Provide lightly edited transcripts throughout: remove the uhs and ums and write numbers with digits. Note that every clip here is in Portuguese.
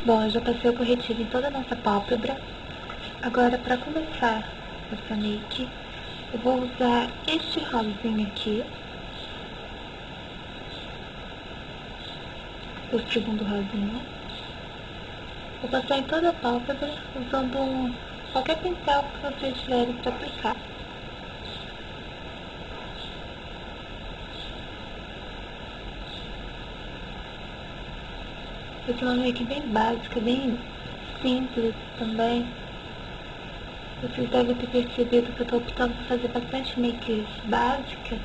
Bom, eu já passei o corretivo em toda a nossa pálpebra. Agora, para começar essa make, eu vou usar este rosinha aqui. O segundo rosinha. Vou passar em toda a pálpebra, usando qualquer pincel que vocês tiverem para aplicar. Essa é uma make bem básica, bem simples também. Vocês devem ter percebido que eu estou optando por fazer bastante makes básicas,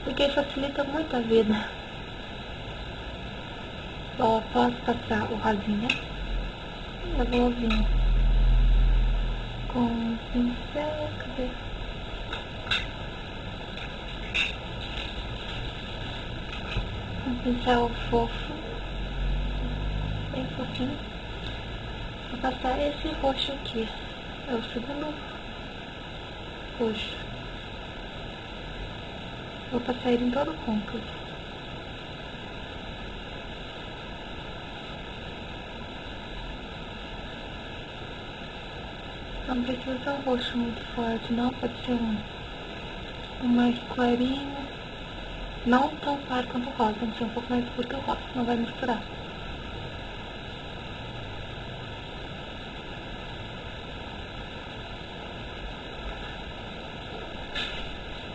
porque facilita muito a vida. Bom, posso passar o rosinha. Eu vou vir com o pincel, cadê? Um pincel fofo, bem fofinho. Vou passar esse roxo aqui, é o segundo roxo. Vou passar ele em todo o côncavo. Não precisa ser um roxo muito forte, não, pode ser um mais clarinho, não tão claro quanto o rosa, tem que ser um pouco mais escuro que o rosa, não vai misturar.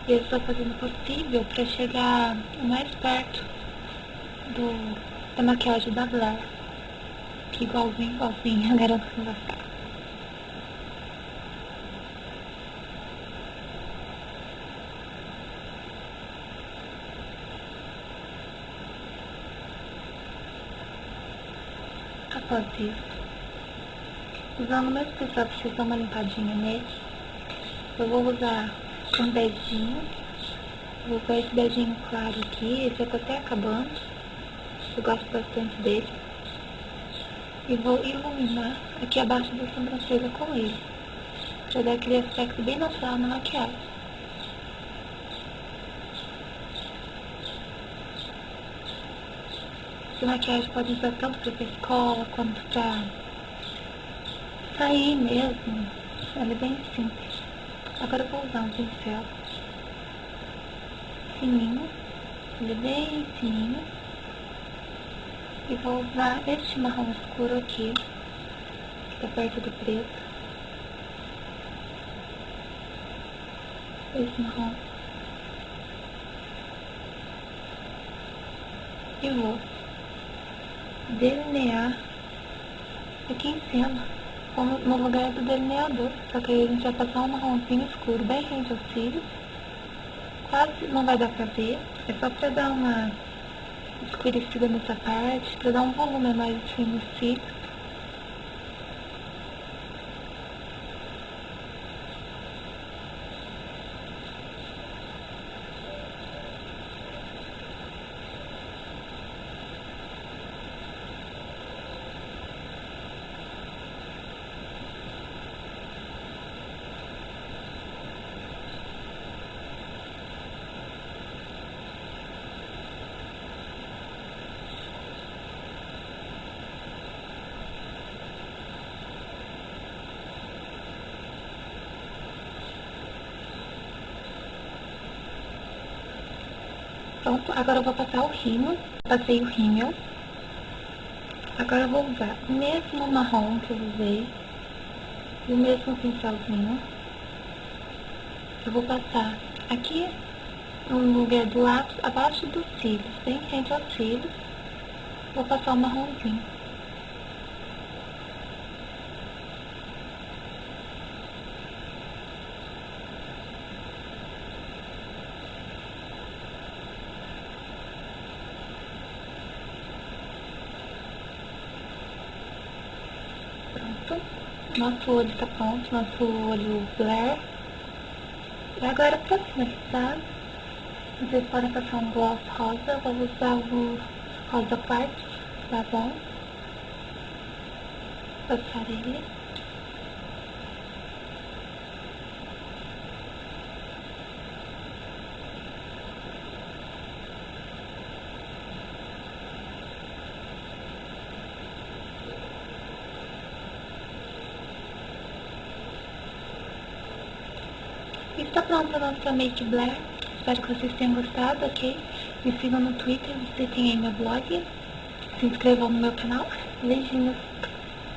E eu estou fazendo o possível para chegar o mais perto da maquiagem da Blair, que igualzinho, eu garanto que não vai ficar. Após isso, usando o mesmo pincel para vocês dar uma limpadinha nele, eu vou usar um dedinho, vou usar esse dedinho claro aqui, esse eu tô até acabando, eu gosto bastante dele, e vou iluminar aqui abaixo da sobrancelha com ele, para dar aquele aspecto bem natural na maquiagem. Essa maquiagem pode usar tanto para ir pra escola quanto para sair mesmo, ela é bem simples. Agora eu vou usar um pincel fininho, ele é bem fininho, e vou usar este marrom escuro aqui, que tá perto do preto, esse marrom, e vou delinear aqui em cima, no lugar do delineador, só que aí a gente vai passar um marronzinho escuro bem rente aos cílios, quase não vai dar pra ver, é só pra dar uma escurecida nessa parte, pra dar um volume a mais assim nos cílios. Pronto, agora eu vou passar o rímel, passei o rímel. Agora eu vou usar o mesmo marrom que eu usei, e o mesmo pincelzinho. Eu vou passar aqui no lugar do lado, abaixo dos cílios, bem rente aos cílios. Vou passar o marronzinho. Pronto. Nosso olho tá pronto, nosso olho Blair. E agora pra finalizar, vocês podem passar um gloss rosa, eu vou usar o rosa quartz, tá bom? Passar ele. Está pronta a nossa Make Blair. Espero que vocês tenham gostado, ok? Me sigam no Twitter, visitem aí meu blog. Se inscrevam no meu canal. Beijinhos.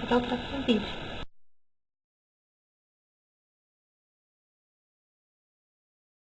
Até o próximo vídeo.